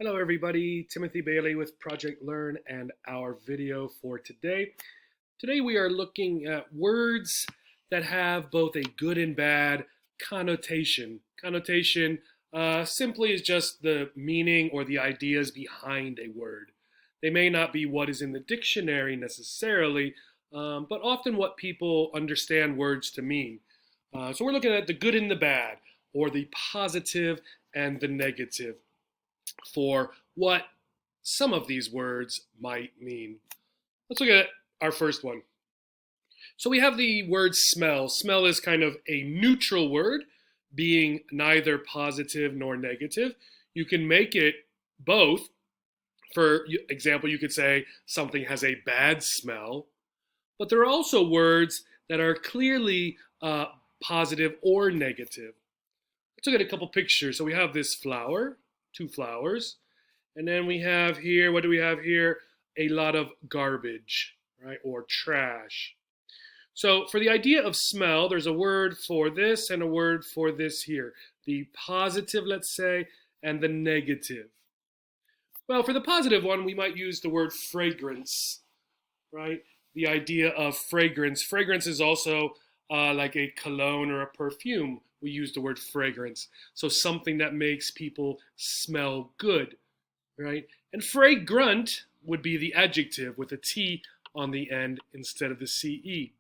Hello everybody, Timothy Bailey with Project Learn and our video for today. Today we are looking at words that have both a good and bad connotation. Connotation simply is just the meaning or the ideas behind a word. They may not be what is in the dictionary necessarily, but often what people understand words to mean. So we're looking at the good and the bad, or the positive and the negative, for what some of these words might mean. Let's look at our first one. So we have the word smell. Smell is kind of a neutral word, being neither positive nor negative. You can make it both. For example, you could say something has a bad smell, but there are also words that are clearly positive or negative. Let's look at a couple pictures. So we have this flower, two flowers. And then we have here, what do we have here? A lot of garbage, right? Or trash. So for the idea of smell, there's a word for this and a word for this here. The positive, let's say, and the negative. Well, for the positive one, we might use the word fragrance, right? The idea of fragrance. Fragrance is also like a cologne or a perfume. We use the word fragrance. So something that makes people smell good, right? And fragrant would be the adjective with a T on the end instead of the CE.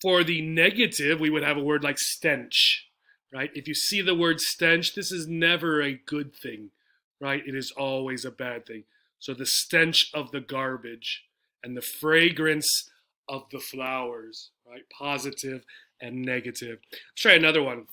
For the negative, we would have a word like stench, right? If you see the word stench, this is never a good thing, right? It is always a bad thing. So the stench of the garbage and the fragrance of the flowers, right? Positive and negative. Let's try another one.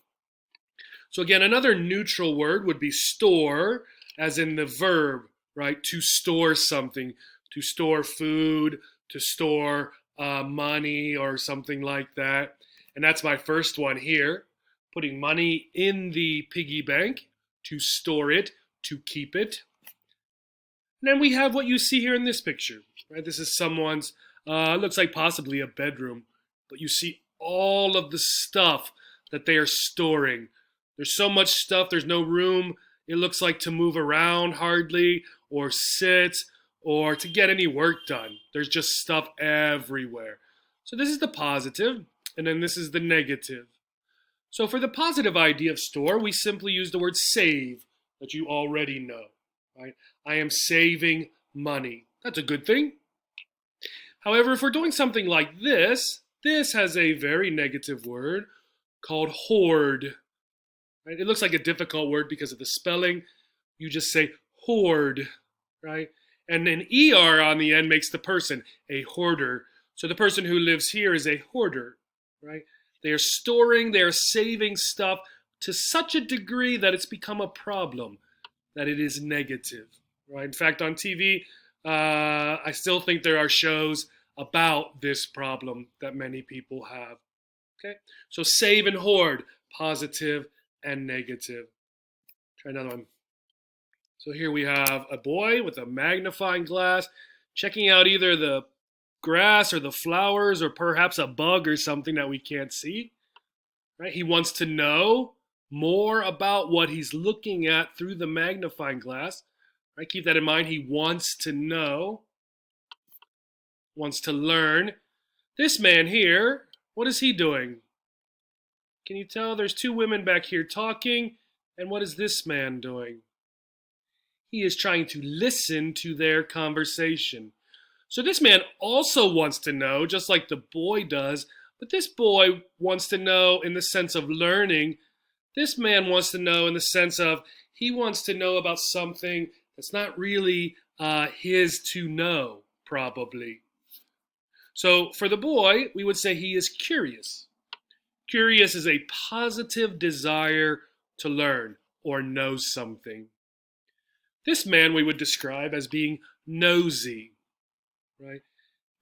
So again, another neutral word would be store, as in the verb, right? To store something, to store food, to store money or something like that. And that's my first one here, putting money in the piggy bank, to store it, to keep it. And then we have what you see here in this picture, right? This is someone's, looks like possibly a bedroom, but you see all of the stuff that they are storing. There's so much stuff, there's no room, it looks like, to move around hardly, or sit, or to get any work done. There's just stuff everywhere. So this is the positive, and then this is the negative. So for the positive idea of store, we simply use the word save, that you already know, right? I am saving money. That's a good thing. However, if we're doing something like this has a very negative word called hoard. Right? It looks like a difficult word because of the spelling. You just say hoard, right? And an ER on the end makes the person a hoarder. So the person who lives here is a hoarder, right? They are storing, they are saving stuff to such a degree that it's become a problem, that it is negative, right? In fact, on TV, I still think there are shows about this problem that many people have. Okay, so save and hoard, positive and negative. Try another one. So here we have a boy with a magnifying glass checking out either the grass or the flowers or perhaps a bug or something that we can't see. Right? He wants to know more about what he's looking at through the magnifying glass. Right? Keep that in mind. He wants to know, wants to learn. This man here, what is he doing? Can you tell? There's two women back here talking. And what is this man doing? He is trying to listen to their conversation. So this man also wants to know, just like the boy does, but this boy wants to know in the sense of learning. This man wants to know in the sense of he wants to know about something that's not really his to know, probably. So for the boy, we would say he is curious. Curious is a positive desire to learn or know something. This man we would describe as being nosy, right?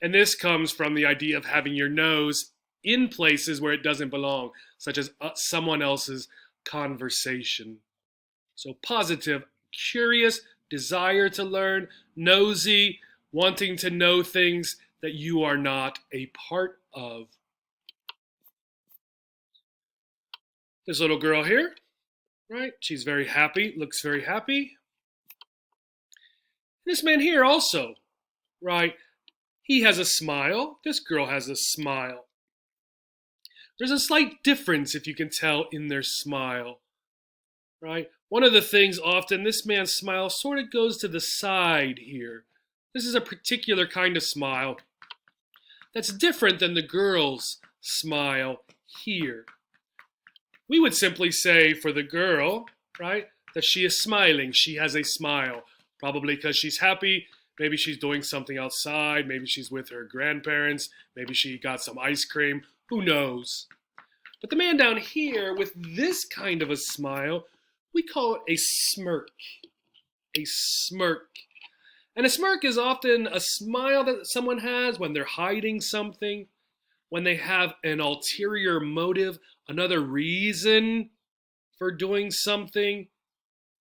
And this comes from the idea of having your nose in places where it doesn't belong, such as someone else's conversation. So positive, curious, desire to learn, nosy, wanting to know things that you are not a part of. This little girl here, right? She's very happy, looks very happy. This man here also, right? He has a smile. This girl has a smile. There's a slight difference, if you can tell, in their smile, right? One of the things often, this man's smile sort of goes to the side here. This is a particular kind of smile that's different than the girl's smile here. We would simply say for the girl, right, that she is smiling. She has a smile, probably because she's happy. Maybe she's doing something outside. Maybe she's with her grandparents. Maybe she got some ice cream. Who knows? But the man down here with this kind of a smile, we call it a smirk. A smirk. And a smirk is often a smile that someone has when they're hiding something, when they have an ulterior motive, another reason for doing something.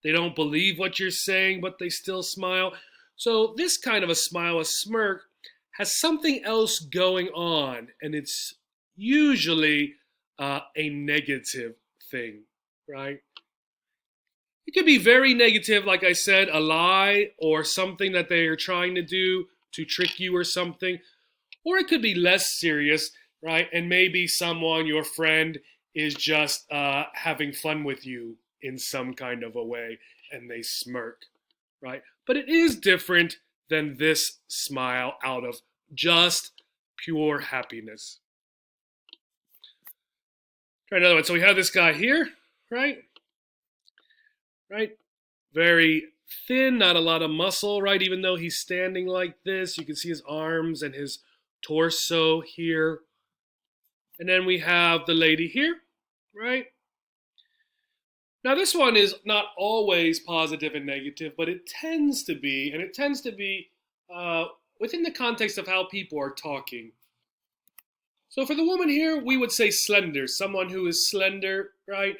They don't believe what you're saying, but they still smile. So this kind of a smile, a smirk, has something else going on, and it's usually a negative thing, right? It could be very negative, like I said, a lie or something that they are trying to do to trick you or something. Or it could be less serious, right? And maybe someone, your friend, is just having fun with you in some kind of a way, and they smirk, right? But it is different than this smile out of just pure happiness. Try another one. So we have this guy here, right? Right? Very thin, not a lot of muscle, right? Even though he's standing like this, you can see his arms and his torso here. And then we have the lady here, right? Now this one is not always positive and negative, but it tends to be, and it tends to be within the context of how people are talking. So for the woman here, we would say slender. Someone who is slender, right,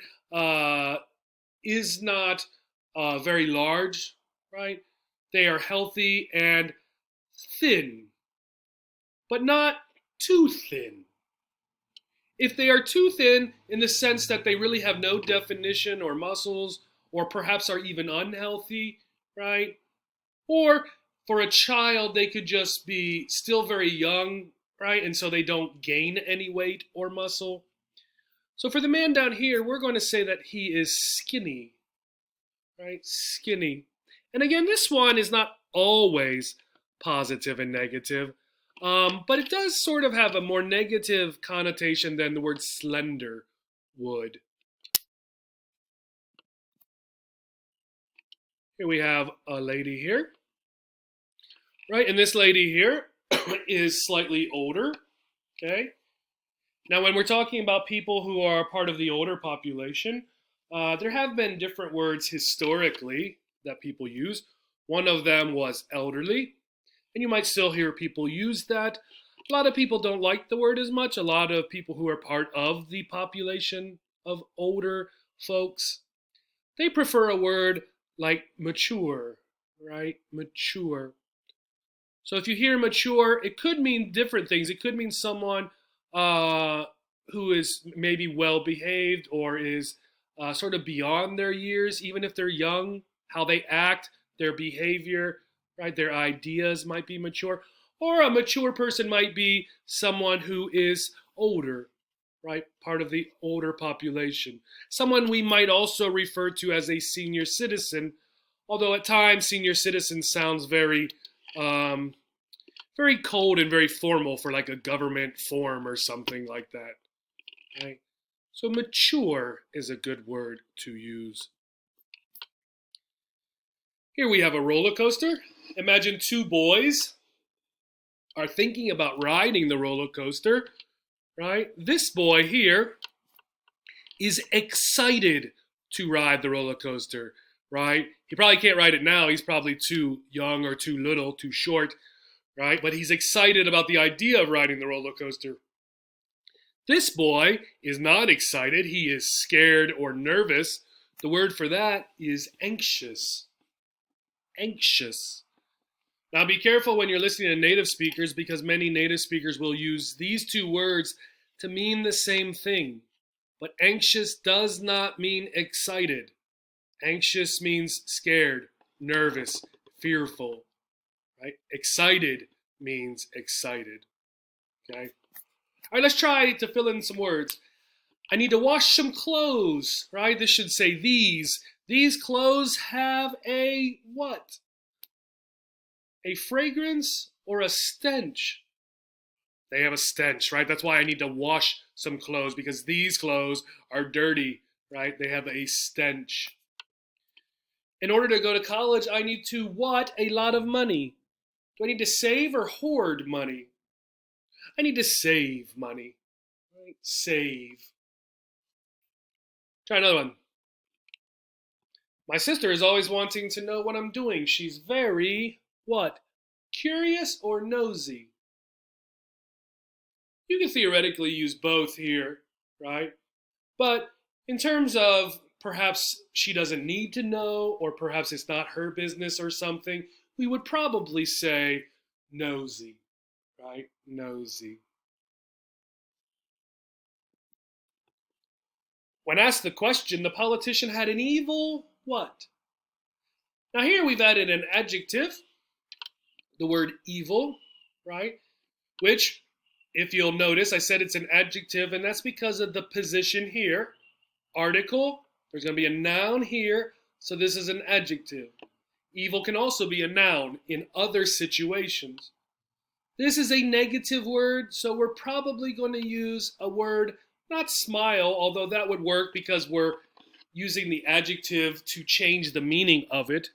is not very large, right? They are healthy and thin, but not too thin. If they are too thin in the sense that they really have no definition or muscles, or perhaps are even unhealthy, right? Or for a child, they could just be still very young, right? And so they don't gain any weight or muscle. So for the man down here, we're going to say that he is skinny, right? Skinny. And again, this one is not always positive and negative, but it does sort of have a more negative connotation than the word slender would. Here we have a lady here, right? And this lady here is slightly older, okay? Now, when we're talking about people who are part of the older population, there have been different words historically that people use. One of them was elderly, and you might still hear people use that. A lot of people don't like the word as much. A lot of people who are part of the population of older folks, they prefer a word like mature, right? Mature. So if you hear mature, it could mean different things. It could mean someone who is maybe well behaved or is sort of beyond their years, even if they're young, how they act, their behavior, right? Their ideas might be mature. Or a mature person might be someone who is older, right? Part of the older population. Someone we might also refer to as a senior citizen, although at times senior citizen sounds very very cold and very formal for like a government form or something like that. Right? So mature is a good word to use. Here we have a roller coaster. Imagine two boys are thinking about riding the roller coaster, right? This boy here is excited to ride the roller coaster, right? He probably can't ride it now. He's probably too young or too little, too short, right? But he's excited about the idea of riding the roller coaster. This boy is not excited. He is scared or nervous. The word for that is anxious. Anxious. Now be careful when you're listening to native speakers because many native speakers will use these two words to mean the same thing. But anxious does not mean excited. Anxious means scared, nervous, fearful, right? Excited means excited, okay? All right, let's try to fill in some words. I need to wash some clothes, right? This should say these. These clothes have a what? A fragrance or a stench? They have a stench, right? That's why I need to wash some clothes, because these clothes are dirty, right? They have a stench. In order to go to college, I need to what? A lot of money. Do I need to save or hoard money? I need to save money, right? Save. Try another one. My sister is always wanting to know what I'm doing. She's very, what? Curious or nosy? You can theoretically use both here, right? But in terms of perhaps she doesn't need to know, or perhaps it's not her business or something, we would probably say nosy, right? Nosy. When asked the question, the politician had an evil what? Now here we've added an adjective, the word evil, right? Which, if you'll notice, I said it's an adjective, and that's because of the position here. Article, there's going to be a noun here, so this is an adjective. Evil can also be a noun in other situations. This is a negative word, so we're probably going to use a word, not smile, although that would work because we're using the adjective to change the meaning of it.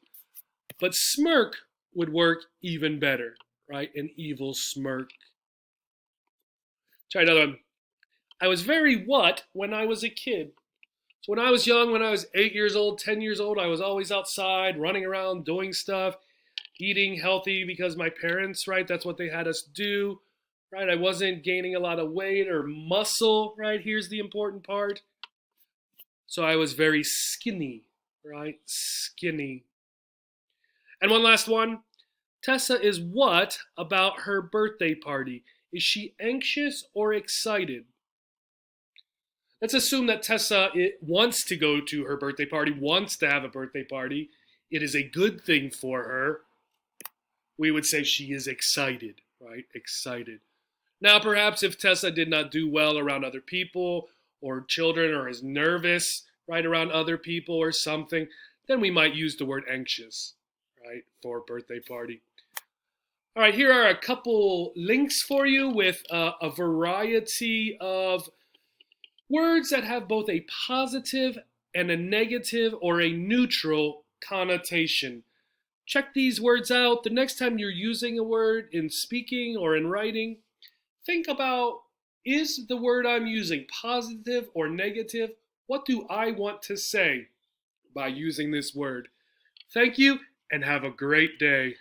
But smirk would work even better, right? An evil smirk. Try another one. I was very what when I was a kid? So when I was young, when I was 8 years old, 10 years old, I was always outside, running around, doing stuff, eating healthy because my parents, right, that's what they had us do, right? I wasn't gaining a lot of weight or muscle, right? Here's the important part. So I was very skinny, right? Skinny. And one last one. Tessa is what about her birthday party? Is she anxious or excited? Let's assume that Tessa wants to go to her birthday party, wants to have a birthday party. It is a good thing for her. We would say she is excited, right? Excited. Now, perhaps if Tessa did not do well around other people or children, or is nervous, right, around other people or something, then we might use the word anxious, right, for birthday party. All right, here are a couple links for you with a variety of words that have both a positive and a negative or a neutral connotation. Check these words out. The next time you're using a word in speaking or in writing, think about, is the word I'm using positive or negative? What do I want to say by using this word? Thank you and have a great day.